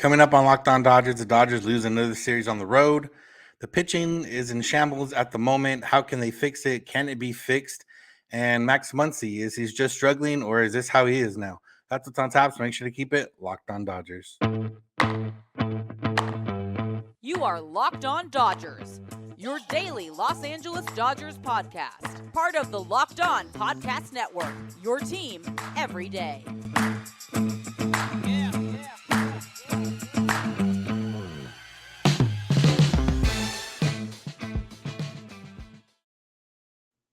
Coming up on Locked On Dodgers, the Dodgers lose another series on the road. The pitching is in shambles at the moment. How can they fix it? Can it be fixed? And Max Muncy, is he just struggling or is this how he is now? That's what's on tap, so make sure to keep it Locked On Dodgers. You are Locked On Dodgers, your daily Los Angeles Dodgers podcast. Part of the Locked On Podcast Network, your team every day.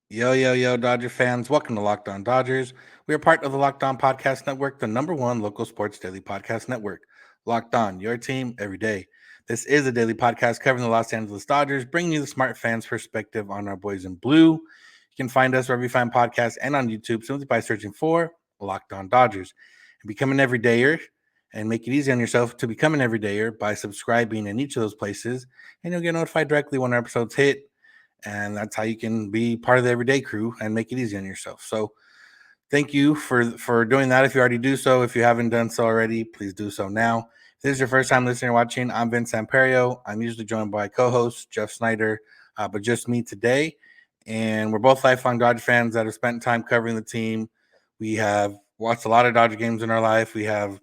Yo, Dodger fans. Welcome to Locked On Dodgers. We are part of the Locked On Podcast Network, the number one local sports daily podcast network. Locked On, your team every day. This is a daily podcast covering the Los Angeles Dodgers, bringing you the smart fans' perspective on our boys in blue. You can find us wherever you find podcasts and on YouTube simply by searching for Locked On Dodgers. And become an everydayer and make it easy on yourself to become an everydayer by subscribing in each of those places, and you'll get notified directly when our episodes hit. And that's how you can be part of the everyday crew and make it easy on yourself. So thank you for doing that. If you already do so, if you haven't done so already, please do so now. If this is your first time listening or watching, I'm Vince Samperio. I'm usually joined by co-host Jeff Snider, but just me today. And we're both lifelong Dodger fans that have spent time covering the team. We have watched a lot of Dodger games in our life. We have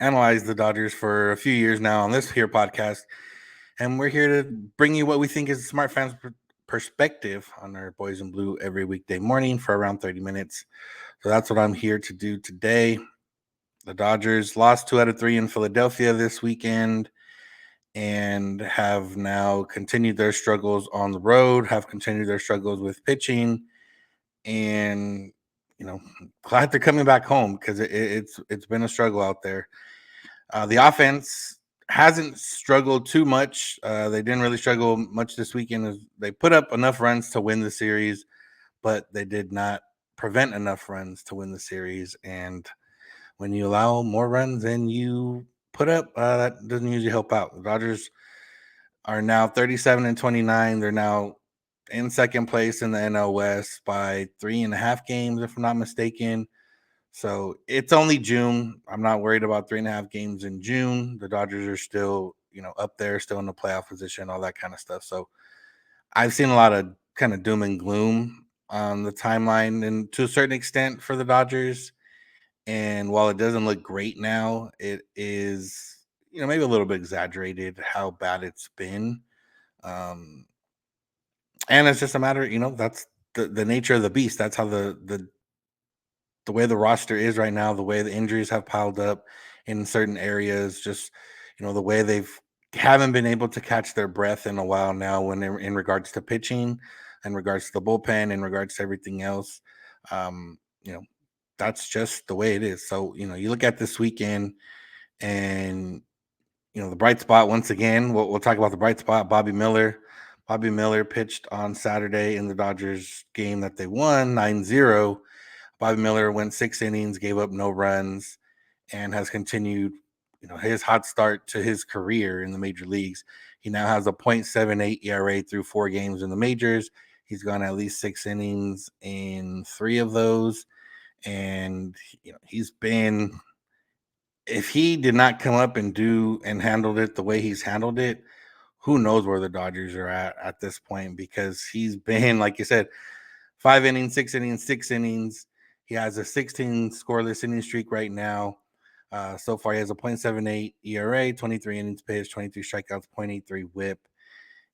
analyzed the Dodgers for a few years now on this here podcast. And we're here to bring you what we think is a smart fans perspective on our boys in blue every weekday morning for around 30 minutes. So that's what I'm here to do today. The Dodgers lost 2 out of 3 in Philadelphia this weekend and have now continued their struggles on the road, have continued their struggles with pitching. And, glad they're coming back home because it's been a struggle out there. The offense hasn't struggled too much. They didn't really struggle much this weekend. They put up enough runs to win the series, but they did not prevent enough runs to win the series. And when you allow more runs than you put up, that doesn't usually help out. The Dodgers are now 37-29. They're now in second place in the NL West by 3.5 games, if I'm not mistaken. So it's only June. I'm not worried about 3.5 games in June. The Dodgers are still, up there, still in the playoff position, all that kind of stuff. So I've seen a lot of kind of doom and gloom on the timeline, and to a certain extent for the Dodgers. And while it doesn't look great now, it is, maybe a little bit exaggerated how bad it's been. And it's just a matter, that's the nature of the beast. That's how the way the roster is right now, the way the injuries have piled up in certain areas, just the way they've haven't been able to catch their breath in a while now when in regards to pitching, in regards to the bullpen, in regards to everything else. Um, you know, that's just the way it is. So, you look at this weekend and the bright spot once again, we'll talk about the bright spot, Bobby Miller. Bobby Miller pitched on Saturday in the Dodgers game that they won 9-0. Bobby Miller went 6 innings, gave up no runs, and has continued, his hot start to his career in the major leagues. He now has a .78 ERA through 4 games in the majors. He's gone at least 6 innings in 3 of those. And, he's been, if he did not come up and handled it the way he's handled it, who knows where the Dodgers are at this point, because he's been, like you said, 5 innings, 6 innings, 6 innings. He has a 16 scoreless inning streak right now. So far, he has a .78 ERA, 23 innings pitched, 23 strikeouts, .83 whip.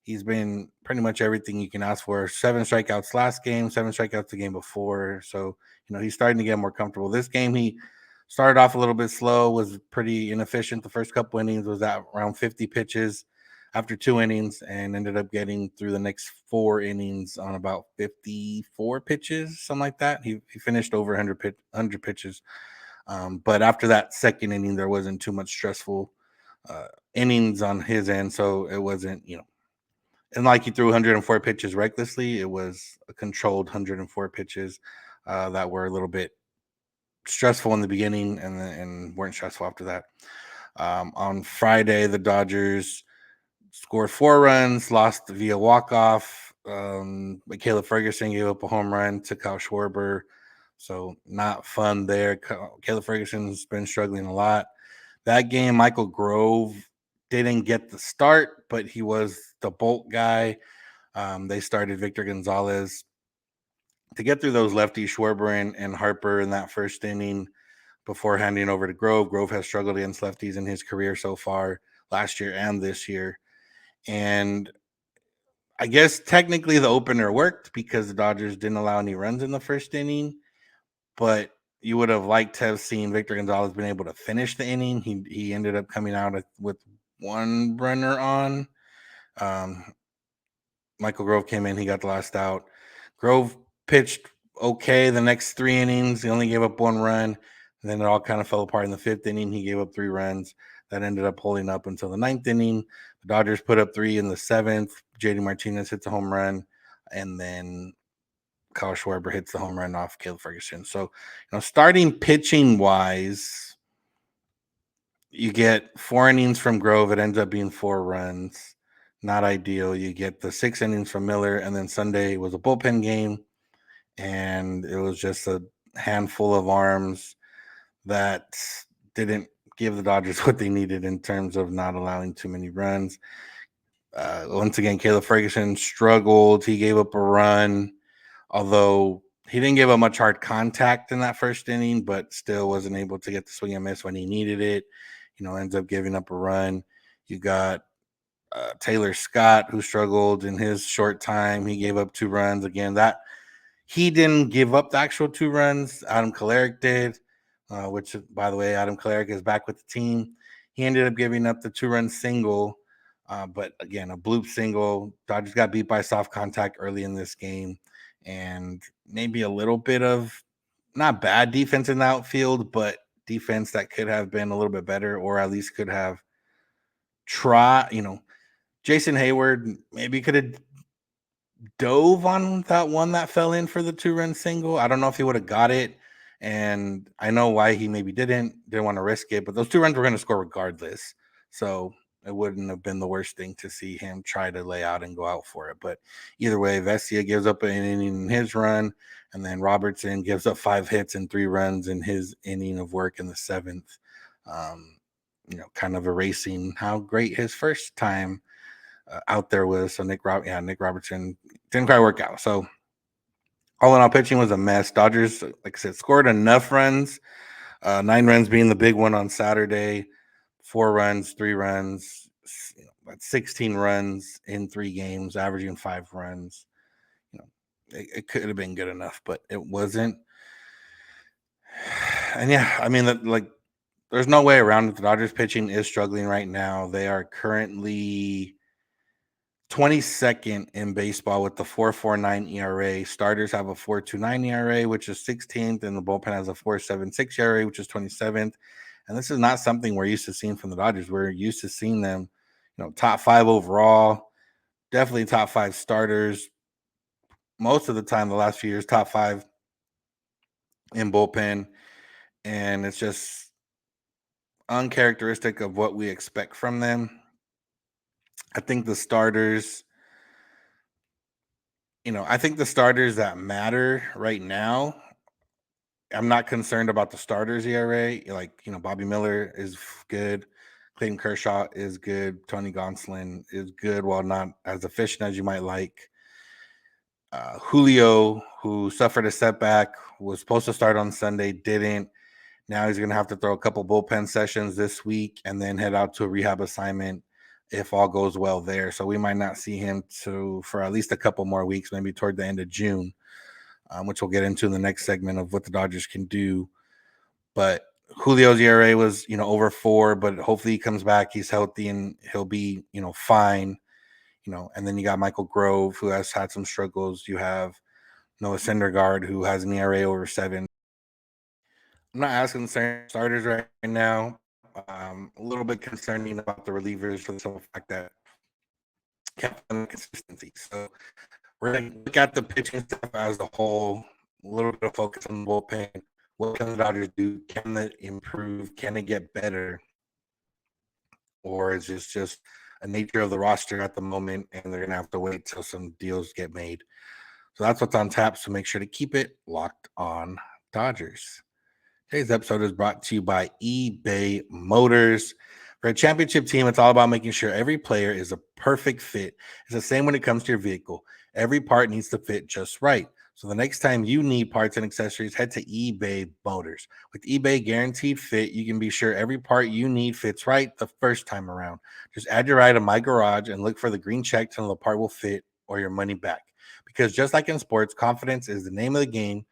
He's been pretty much everything you can ask for. 7 strikeouts last game, 7 strikeouts the game before. So, he's starting to get more comfortable. This game, he started off a little bit slow, was pretty inefficient. The first couple innings was at around 50 pitches after 2 innings, and ended up getting through the next 4 innings on about 54 pitches, something like that. He finished over 100 pitches. But after that second inning, there wasn't too much stressful innings on his end. So it wasn't, and like he threw 104 pitches recklessly. It was a controlled 104 pitches that were a little bit stressful in the beginning and weren't stressful after that. On Friday, the Dodgers scored 4 runs, lost via walk-off. Caleb Ferguson gave up a home run to Kyle Schwarber. So not fun there. Caleb Ferguson's been struggling a lot. That game, Michael Grove didn't get the start, but he was the bolt guy. They started Victor Gonzalez to get through those lefties, Schwarber and Harper in that first inning before handing over to Grove. Grove has struggled against lefties in his career so far, last year and this year. And I guess technically the opener worked because the Dodgers didn't allow any runs in the first inning, but you would have liked to have seen Victor Gonzalez been able to finish the inning. He ended up coming out with one runner on. Um, Michael Grove came in. He got the last out. Grove pitched okay the next 3 innings. He only gave up one run. And then it all kind of fell apart in the 5th inning. He gave up 3 runs. That ended up holding up until the 9th inning. The Dodgers put up 3 in the 7th. JD Martinez hits a home run. And then Kyle Schwarber hits the home run off Caleb Ferguson. So, starting pitching wise, you get 4 innings from Grove. It ends up being 4 runs. Not ideal. You get the 6 innings from Miller, and then Sunday was a bullpen game, and it was just a handful of arms that didn't give the Dodgers what they needed in terms of not allowing too many runs. Once again, Caleb Ferguson struggled. He gave up a run, although he didn't give up much hard contact in that first inning, but still wasn't able to get the swing and miss when he needed it. Ends up giving up a run. You got Taylor Scott, who struggled in his short time. He gave up 2 runs. Again, that he didn't give up the actual 2 runs. Adam Kolarek did, which, by the way, Adam Kolarek is back with the team. He ended up giving up the 2-run single, but again, a bloop single. Dodgers got beat by soft contact early in this game, and maybe a little bit of not bad defense in the outfield, but defense that could have been a little bit better, or at least could have tried. Jason Hayward maybe could have dove on that one that fell in for the 2-run single. I don't know if he would have got it, and I know why he maybe didn't want to risk it, but those 2 runs were going to score regardless, so it wouldn't have been the worst thing to see him try to lay out and go out for it. But either way, Vesia gives up an inning in his run, and then Robertson gives up 5 hits and 3 runs in his inning of work in the 7th. Kind of erasing how great his first time out there was. So Nick Robertson didn't quite work out. So all in all, pitching was a mess. Dodgers, like I said, scored enough runs, 9 runs being the big one on Saturday, 4 runs, 3 runs, 16 runs in 3 games, averaging 5 runs. It could have been good enough, but it wasn't. And yeah, I mean, there's no way around it. The Dodgers pitching is struggling right now. They are currently 22nd in baseball with the 4.49 ERA. Starters have a 4.29 ERA, which is 16th, and the bullpen has a 4.76 ERA, which is 27th. And this is not something we're used to seeing from the Dodgers. We're used to seeing them, top 5 overall, definitely top 5 starters. Most of the time, the last few years, top 5 in bullpen. And it's just uncharacteristic of what we expect from them. I think the starters that matter right now, I'm not concerned about the starters ERA. Bobby Miller is good. Clayton Kershaw is good. Tony Gonsolin is good, while not as efficient as you might like. Julio, who suffered a setback, was supposed to start on Sunday, didn't. Now he's going to have to throw a couple bullpen sessions this week and then head out to a rehab assignment if all goes well there. So we might not see him for at least a couple more weeks, maybe toward the end of June, which we'll get into in the next segment of what the Dodgers can do. But Julio's ERA was, over 4, but hopefully he comes back. He's healthy and he'll be, fine. And then you got Michael Grove, who has had some struggles. You have Noah Syndergaard, who has an ERA over 7. I'm not as concerned starters right now. A little bit concerning about the relievers for the simple fact that kept them consistency. So we're going to look at the pitching stuff as a whole, a little bit of focus on the bullpen. What can the Dodgers do? Can it improve? Can it get better? Or is this just a nature of the roster at the moment and they're going to have to wait till some deals get made? So that's what's on tap. So make sure to keep it locked on Dodgers. Today's episode is brought to you by eBay Motors. For a championship team, it's all about making sure every player is a perfect fit. It's the same when it comes to your vehicle. Every part needs to fit just right. So the next time you need parts and accessories, head to eBay Motors. With eBay Guaranteed Fit, you can be sure every part you need fits right the first time around. Just add your ride to My Garage and look for the green check to know the part will fit or your money back. Because just like in sports, confidence is the name of the game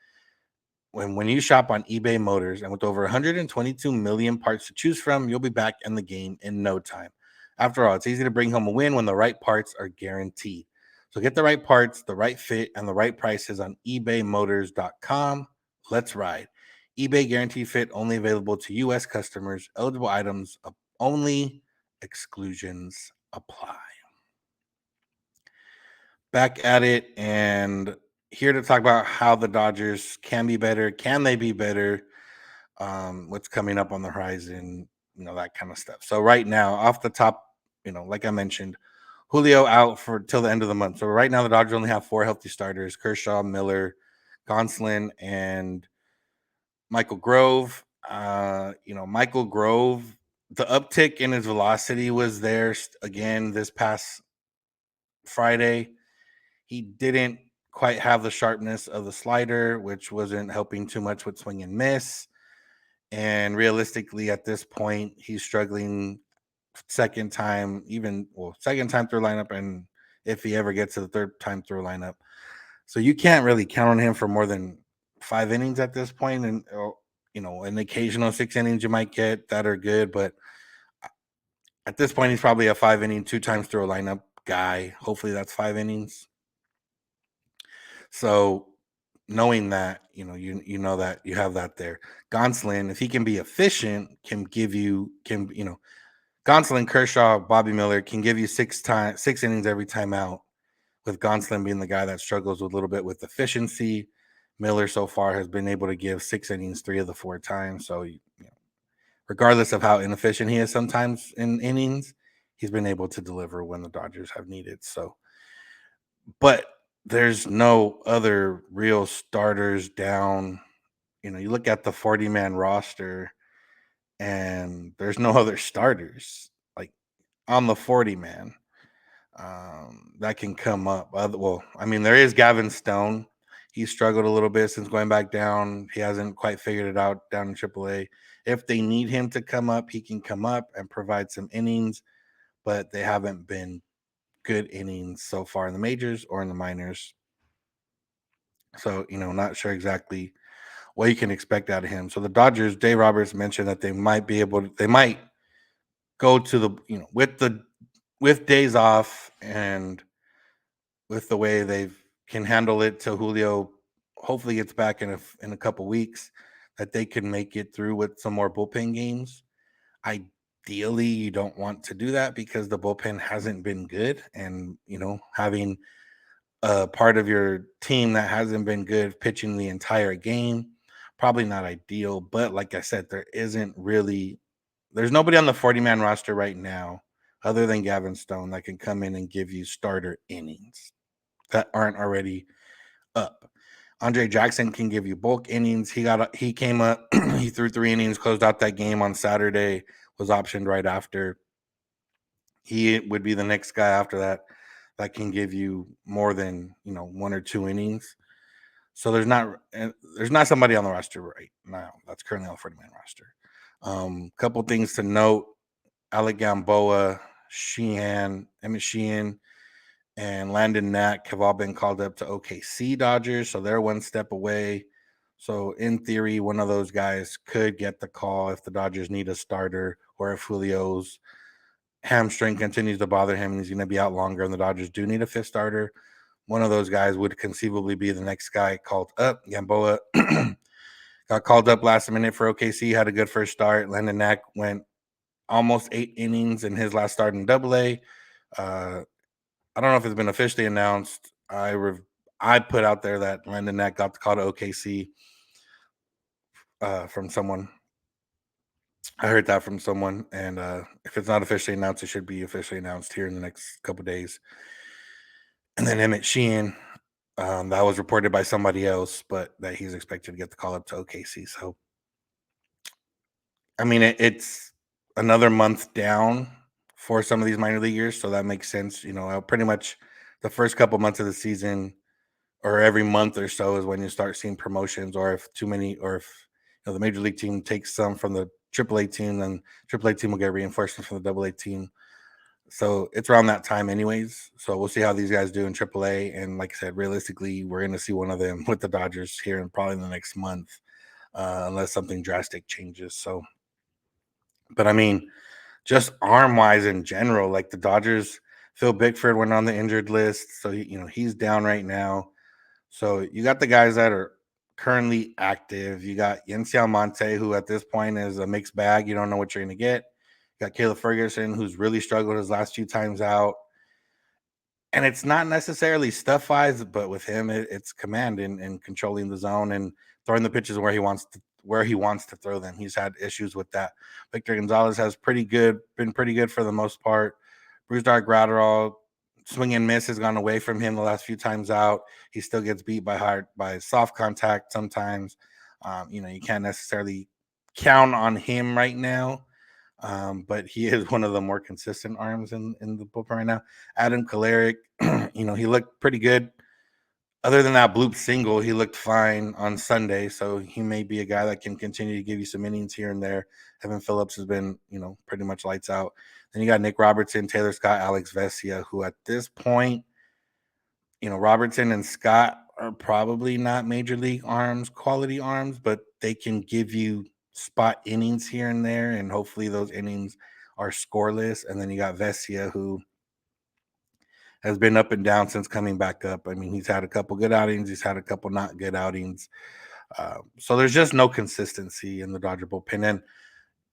when you shop on eBay Motors. And with over 122 million parts to choose from, you'll be back in the game in no time. After all, it's easy to bring home a win when the right parts are guaranteed. So get the right parts, the right fit, and the right prices on ebaymotors.com. Let's ride. eBay Guaranteed Fit only available to U.S. customers. Eligible items only. Exclusions apply. Back at it and here to talk about how the Dodgers can be better. Can they be better? What's coming up on the horizon, that kind of stuff. So right now, off the top, like I mentioned, Julio out for till the end of the month. So right now, the Dodgers only have 4 healthy starters: Kershaw, Miller, Gonsolin, and Michael Grove. Michael Grove, the uptick in his velocity was there again this past Friday. He didn't quite have the sharpness of the slider, which wasn't helping too much with swing and miss. And realistically, at this point, he's struggling second time through lineup. And if he ever gets to the third time through lineup, so you can't really count on him for more than 5 innings at this point. And, an occasional 6 innings you might get that are good. But at this point, he's probably a 5 inning, 2 times through a lineup guy. Hopefully that's 5 innings. So knowing that, you know that you have that there. Gonsolin, if he can be efficient, Gonsolin, Kershaw, Bobby Miller can give you 6 innings every time out, with Gonsolin being the guy that struggles a little bit with efficiency. Miller so far has been able to give 6 innings 3 of the 4 times. So, regardless of how inefficient he is sometimes in innings, he's been able to deliver when the Dodgers have needed. So, but there's no other real starters down. You look at the 40-man roster and there's no other starters like on the 40-man that can come up. There is Gavin Stone. He struggled a little bit since going back down. He hasn't quite figured it out down in AAA. If they need him to come up, he can come up and provide some innings, but they haven't been good innings so far in the majors or in the minors. So, not sure exactly what you can expect out of him. So the Dodgers, Dave Roberts mentioned that they might go to with days off and with the way they can handle it till Julio hopefully gets back in a couple weeks, that they can make it through with some more bullpen games. Ideally, you don't want to do that because the bullpen hasn't been good, and having a part of your team that hasn't been good pitching the entire game, probably not ideal. But like I said, there's nobody on the 40-man roster right now other than Gavin Stone that can come in and give you starter innings that aren't already up. Andre Jackson can give you bulk innings. He came up, he threw 3 innings, closed out that game on Saturday, was optioned right after. He would be the next guy after that can give you more than 1 or 2 innings. So there's not somebody on the roster right now that's currently on the 40-man roster. Couple things to note: Alec Gamboa, Emmett Sheehan, and Landon Knack have all been called up to OKC Dodgers, so they're 1 step away. So in theory, one of those guys could get the call if the Dodgers need a starter, or if Julio's hamstring continues to bother him and he's going to be out longer and the Dodgers do need a 5th starter. One of those guys would conceivably be the next guy called up. Gamboa got called up last minute for OKC, had a good first start. Landon Knack went almost 8 innings in his last start in AA. I don't know if it's been officially announced. I put out there that Landon Knack got the call to OKC from someone. I heard that from someone, and if it's not officially announced, it should be officially announced here in the next couple days. And then Emmett Sheehan, that was reported by somebody else, but that he's expected to get the call up to OKC. So I mean, it's another month down for some of these minor leaguers, so that makes sense. Pretty much the first couple months of the season, or every month or so, is when you start seeing promotions, or if too many, or if the major league team takes some from the AAA team, then AAA team will get reinforcements from the AA team. So it's around that time, anyways. So we'll see how these guys do in AAA. And like I said, realistically, we're going to see one of them with the Dodgers here in probably the next month, unless something drastic changes. So, but I mean, just arm wise in general, like the Dodgers, Phil Bickford went on the injured list, so he's down right now. So you got the guys that are currently active. You got Yency Almonte, who at this point is a mixed bag. You don't know what you're going to get. You got Caleb Ferguson, who's really struggled his last few times out. And it's not necessarily stuff wise, but with him, it's command and controlling the zone and throwing the pitches where he wants to throw them. He's had issues with that. Victor Gonzalez has been pretty good for the most part. Bruce Dark Gratterall, swing and miss has gone away from him the last few times out. He still gets beat by soft contact sometimes. You can't necessarily count on him right now. But he is one of the more consistent arms in the bullpen right now. Adam Kalarick, he looked pretty good. Other than that bloop single, he looked fine on Sunday. So he may be a guy that can continue to give you some innings here and there. Evan Phillips has been, pretty much lights out. Then you got Nick Robertson, Taylor Scott, Alex Vesia, who at this point, Robertson and Scott are probably not major league arms, quality arms, but they can give you spot innings here and there, and hopefully those innings are scoreless. And then you got Vesia, who has been up and down since coming back up. I mean, he's had a couple good outings, he's had a couple not good outings. So there's just no consistency in the Dodger bullpen. And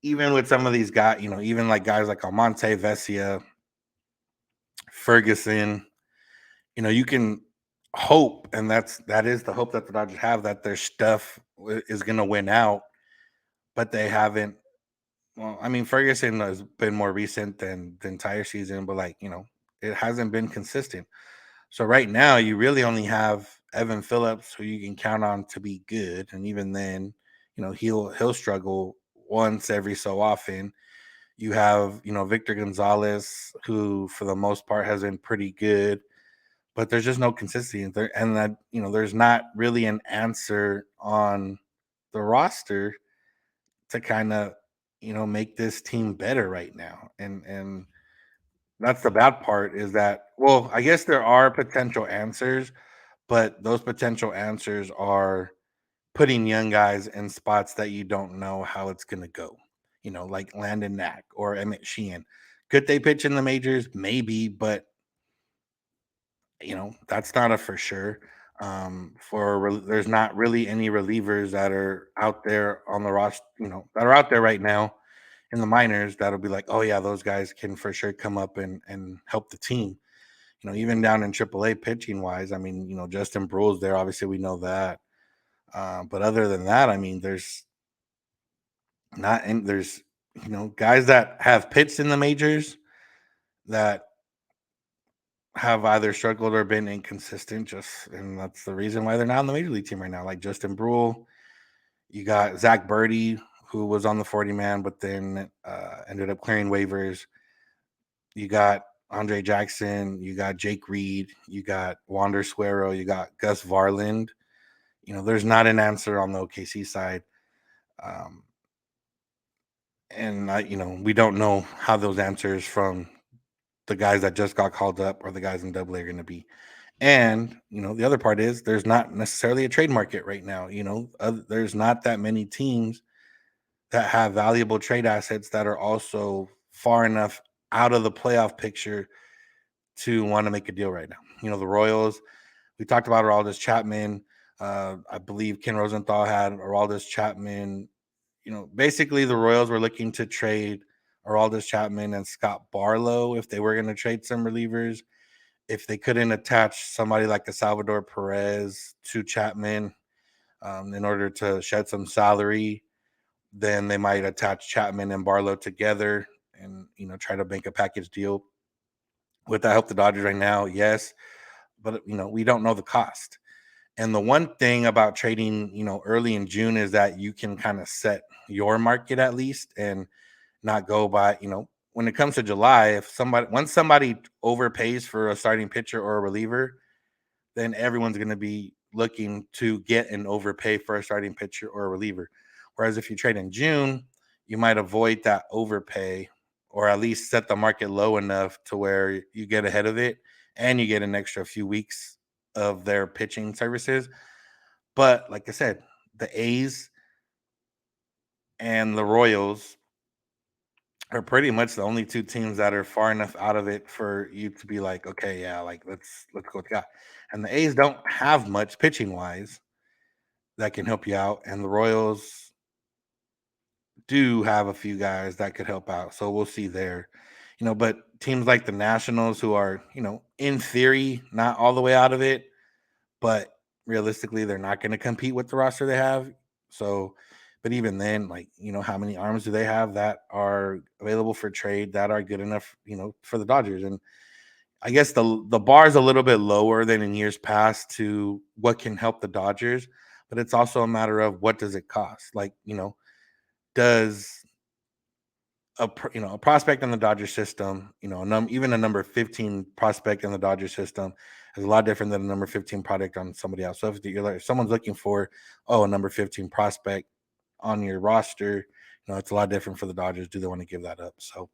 even with some of these guys, even like guys like Almonte, Vesia, Ferguson, you can hope, and that is the hope that the Dodgers have, that their stuff is going to win out, but they haven't. Well, I mean, Ferguson has been more recent than the entire season, but it hasn't been consistent. So right now, you really only have Evan Phillips, who you can count on to be good, and even then, he'll struggle once every so often. You have Victor Gonzalez, who for the most part has been pretty good, but there's just no consistency there, and that there's not really an answer on the roster to kind of make this team better right now. And that's the bad part, is that, well, I guess there are potential answers, but those potential answers are putting young guys in spots that you don't know how it's going to go, like Landon Knack or Emmett Sheehan. Could they pitch in the majors? Maybe, but that's not a for sure. There's not really any relievers that are out there on the roster, that are out there right now in the minors that'll be like, oh yeah, those guys can for sure come up and help the team. Even down in AAA pitching wise, I mean, Justin Brule's there. Obviously, we know that. But other than that, I mean, there's not, and there's guys that have pitched in the majors that have either struggled or been inconsistent, and that's the reason why they're not on the major league team right now. Like Justin Brule, you got Zach Birdie, who was on the 40 man, but then ended up clearing waivers. You got Andre Jackson, you got Jake Reed, you got Wander Suero, you got Gus Varland. There's not an answer on the OKC side. We don't know how those answers from the guys that just got called up or the guys in Double A are going to be. And the other part is there's not necessarily a trade market right now. There's not that many teams that have valuable trade assets that are also far enough out of the playoff picture to want to make a deal right now. The Royals, we talked about Aroldis Chapman. I believe Ken Rosenthal had Aroldis Chapman. Basically the Royals were looking to trade Aroldis Chapman and Scott Barlow if they were going to trade some relievers. If they couldn't attach somebody like a Salvador Perez to Chapman in order to shed some salary, then they might attach Chapman and Barlow together and try to make a package deal. Would that help the Dodgers right now? Yes, but we don't know the cost. And the one thing about trading, early in June is that you can kind of set your market at least and not go by, when it comes to July, once somebody overpays for a starting pitcher or a reliever, then everyone's going to be looking to get an overpay for a starting pitcher or a reliever. Whereas if you trade in June, you might avoid that overpay or at least set the market low enough to where you get ahead of it and you get an extra few weeks of their pitching services. But like I said, the A's and the Royals are pretty much the only two teams that are far enough out of it for you to be like, okay, yeah, like let's go with the guy. And the A's don't have much pitching wise that can help you out, and the Royals do have a few guys that could help out. So we'll see there. But teams like the Nationals, who are, in theory, not all the way out of it, but realistically, they're not going to compete with the roster they have. So, but even then, like, how many arms do they have that are available for trade that are good enough, for the Dodgers? And I guess the bar is a little bit lower than in years past to what can help the Dodgers, but it's also a matter of what does it cost? Like, does a prospect in the Dodger system, even a number 15 prospect in the Dodger system is a lot different than a number 15 product on somebody else. So if someone's looking for a number 15 prospect on your roster, it's a lot different for the Dodgers. Do they want to give that up? So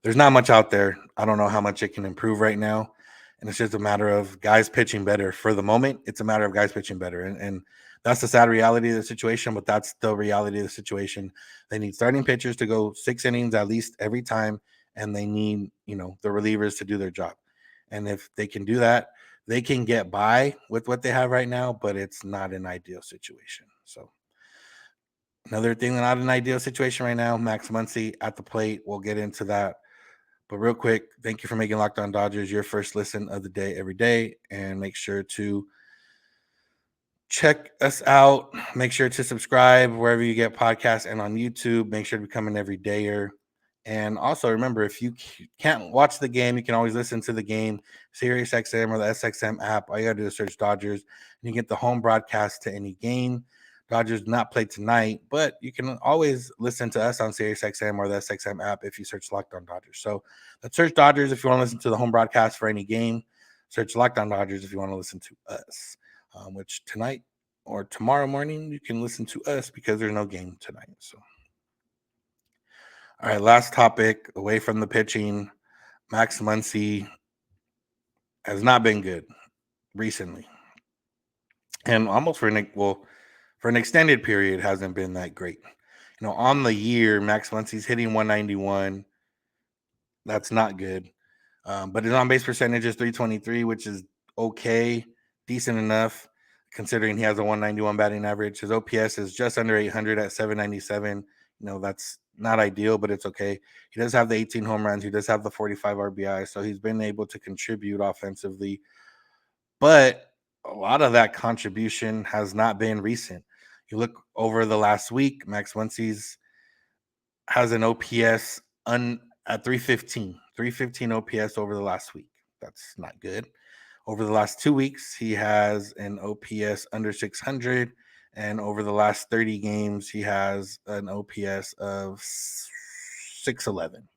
there's not much out there. I don't know how much it can improve right now. And it's just a matter of guys pitching better. For the moment, it's a matter of guys pitching better. And that's the sad reality of the situation, but that's the reality of the situation. They need starting pitchers to go 6 innings at least every time, and they need, the relievers to do their job. And if they can do that, they can get by with what they have right now, but it's not an ideal situation. So another thing, not an ideal situation right now, Max Muncy at the plate. We'll get into that. But real quick, thank you for making Locked On Dodgers your first listen of the day every day. And make sure to check us out. Make sure to subscribe wherever you get podcasts and on YouTube. Make sure to become an everydayer. And also remember, if you can't watch the game, you can always listen to the game, Sirius XM or the SXM app. All you got to do is search Dodgers, and you get the home broadcast to any game. Dodgers do not play tonight, but you can always listen to us on Sirius XM or the SXM app if you search Locked On Dodgers. So let's search Dodgers if you want to listen to the home broadcast for any game. Search Locked On Dodgers if you want to listen to us, which tonight or tomorrow morning you can listen to us because there's no game tonight. So, all right, last topic away from the pitching. Max Muncy has not been good recently, and almost for an extended period hasn't been that great. On the year, Max Muncy's hitting 191. That's not good. But his on base percentage is 323, which is okay, decent enough considering he has a 191 batting average. His OPS is just under 800 at 797. That's not ideal, but it's okay. He does have the 18 home runs. He does have the 45 RBI. So he's been able to contribute offensively. But a lot of that contribution has not been recent. You look over the last week, Max Muncy's has an OPS at 315 OPS over the last week. That's not good. Over the last 2 weeks, he has an OPS under 600. And over the last 30 games, he has an OPS of 611.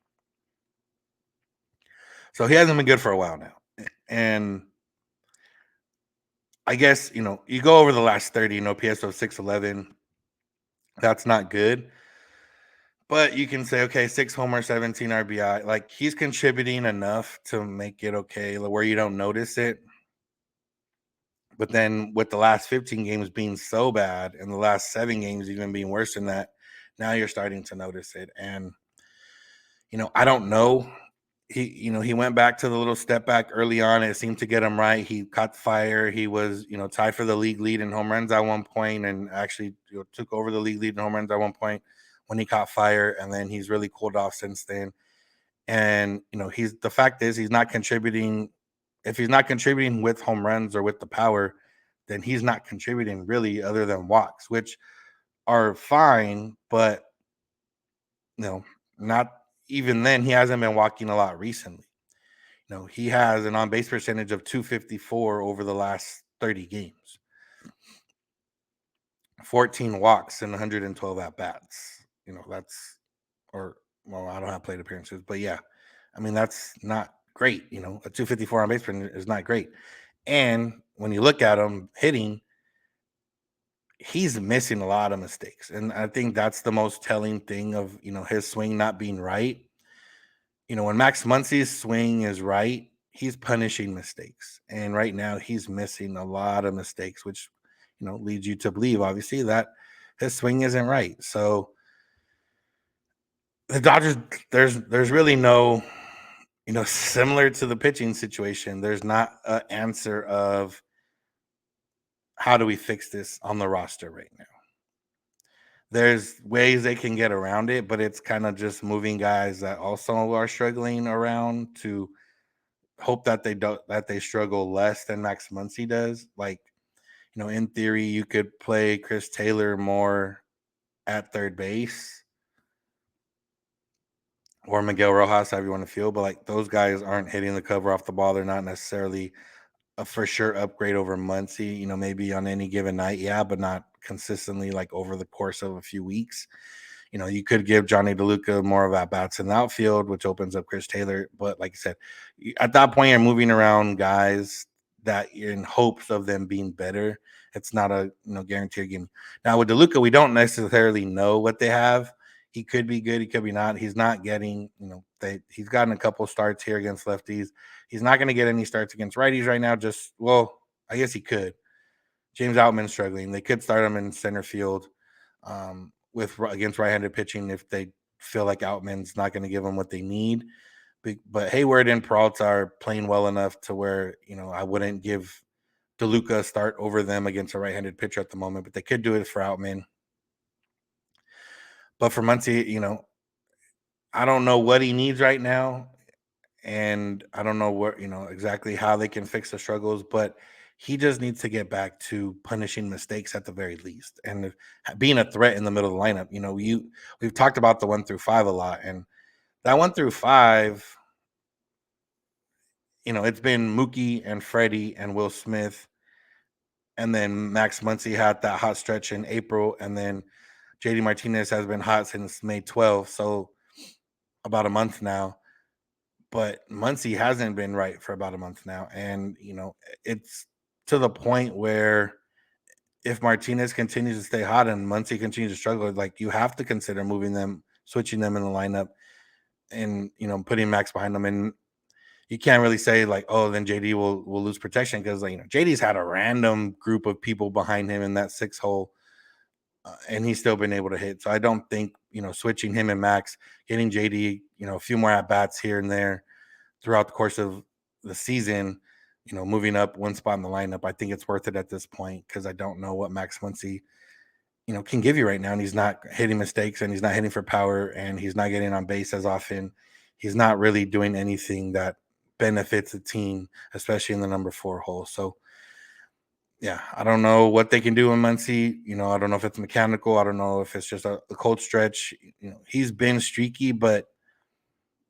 So he hasn't been good for a while now. And I guess, you go over the last 30, an OPS of 611. That's not good. But you can say, okay, 6 homers, 17 RBI. Like, he's contributing enough to make it okay, where you don't notice it. But then with the last 15 games being so bad and the last 7 games even being worse than that, now you're starting to notice it. And, I don't know. He went back to the little step back early on. It seemed to get him right. He caught fire. He was, tied for the league lead in home runs at one point, and actually took over the league lead in home runs at one point when he caught fire. And then he's really cooled off since then. And, the fact is he's not contributing. If he's not contributing with home runs or with the power, then he's not contributing really other than walks, which are fine, but not even then. He hasn't been walking a lot recently. He has an on base percentage of 254 over the last 30 games. 14 walks and 112 at bats. That's, or, well, I don't have plate appearances, but yeah, I mean, that's not great. A 254 on base is not great. And when you look at him hitting, he's missing a lot of mistakes. And I think that's the most telling thing of, his swing not being right. When Max Muncy's swing is right, he's punishing mistakes. And right now he's missing a lot of mistakes, which, leads you to believe, obviously, that his swing isn't right. So the Dodgers, there's really no, similar to the pitching situation, there's not an answer of how do we fix this on the roster right now. There's ways they can get around it, but it's kind of just moving guys that also are struggling around to hope that they struggle less than Max Muncy does. Like, in theory, you could play Chris Taylor more at third base or Miguel Rojas, however you want to feel, but like those guys aren't hitting the cover off the ball. They're not necessarily a for sure upgrade over Muncy, maybe on any given night, yeah, but not consistently like over the course of a few weeks. You could give Johnny DeLuca more of at bats in the outfield, which opens up Chris Taylor. But like I said, at that point, you're moving around guys that you're in hopes of them being better. It's not a guaranteed game. Now with DeLuca, we don't necessarily know what they have. He could be good, he could be not. He's not getting, he's gotten a couple starts here against lefties. He's not going to get any starts against righties right now. I guess he could. James Outman's struggling. They could start him in center field against right-handed pitching if they feel like Outman's not going to give them what they need. But Hayward and Peralta are playing well enough to where, I wouldn't give DeLuca a start over them against a right-handed pitcher at the moment, but they could do it for Outman. But for Muncy, I don't know what he needs right now. And I don't know what, exactly how they can fix the struggles, but he just needs to get back to punishing mistakes at the very least and being a threat in the middle of the lineup. We've talked about the 1 through 5 a lot, and that 1 through 5, it's been Mookie and Freddie and Will Smith. And then Max Muncy had that hot stretch in April, and then JD Martinez has been hot since May 12th, so about a month now. But Muncy hasn't been right for about a month now. And, it's to the point where if Martinez continues to stay hot and Muncy continues to struggle, like you have to consider moving them, switching them in the lineup and, putting Max behind them. And you can't really say like, oh, then JD will lose protection because, like, JD's had a random group of people behind him in that 6 hole. And he's still been able to hit. So I don't think, switching him and Max, getting JD, a few more at bats here and there throughout the course of the season, moving up one spot in the lineup, I think it's worth it at this point because I don't know what Max Muncy, can give you right now. And he's not hitting mistakes and he's not hitting for power and he's not getting on base as often. He's not really doing anything that benefits the team, especially in the number 4 hole. So, yeah, I don't know what they can do in Muncy. I don't know if it's mechanical. I don't know if it's just a cold stretch. He's been streaky, but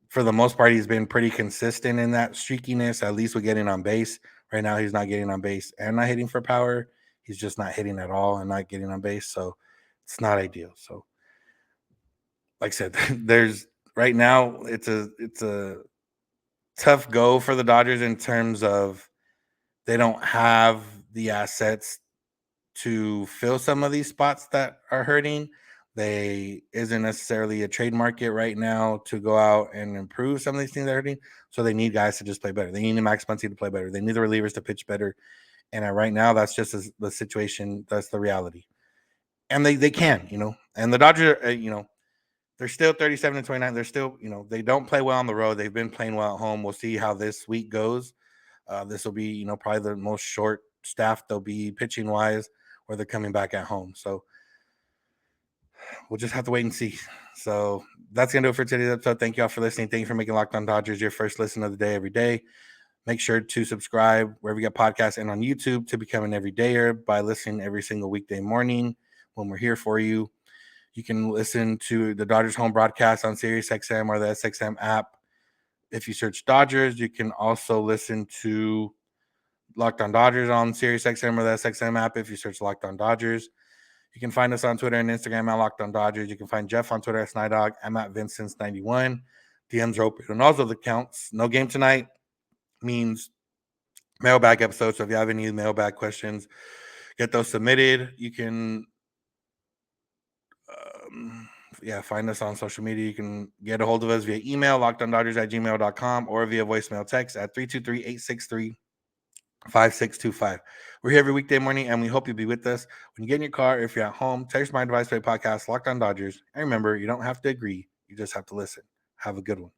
for the most part, he's been pretty consistent in that streakiness, at least with getting on base. Right now, he's not getting on base and not hitting for power. He's just not hitting at all and not getting on base. So it's not ideal. So, like I said, there's right now, it's a tough go for the Dodgers in terms of they don't have the assets to fill some of these spots that are hurting. They isn't necessarily a trade market right now to go out and improve some of these things that are hurting. So they need guys to just play better. They need Max Muncy to play better. They need the relievers to pitch better. And right now, that's just the situation. That's the reality. And they can, And the Dodgers, they're still 37-29. They're still, they don't play well on the road. They've been playing well at home. We'll see how this week goes. This will be, probably the most short staff they'll be pitching wise, where they're coming back at home. So we'll just have to wait and see. So that's going to do it for today's episode. Thank you all for listening. Thank you for making Locked On Dodgers your first listen of the day every day. Make sure to subscribe wherever you get podcasts and on YouTube to become an everydayer by listening every single weekday morning when we're here for you. You can listen to the Dodgers home broadcast on SiriusXM or the SXM app. If you search Dodgers, you can also listen to Locked On Dodgers on SiriusXM or the SXM app if you search Locked On Dodgers. You can find us on Twitter and Instagram at Locked On Dodgers. You can find Jeff on Twitter at Snider. I'm at Vincent91. DMs are open on all of the accounts. No game tonight means mailbag episode. So if you have any mailbag questions, get those submitted. You can find us on social media. You can get a hold of us via email, lockedondodgers@gmail.com, or via voicemail text at 323-863-5625. We're here every weekday morning, and we hope you'll be with us. When you get in your car, if you're at home, text my device play podcast, Locked On Dodgers. And remember, you don't have to agree. You just have to listen. Have a good one.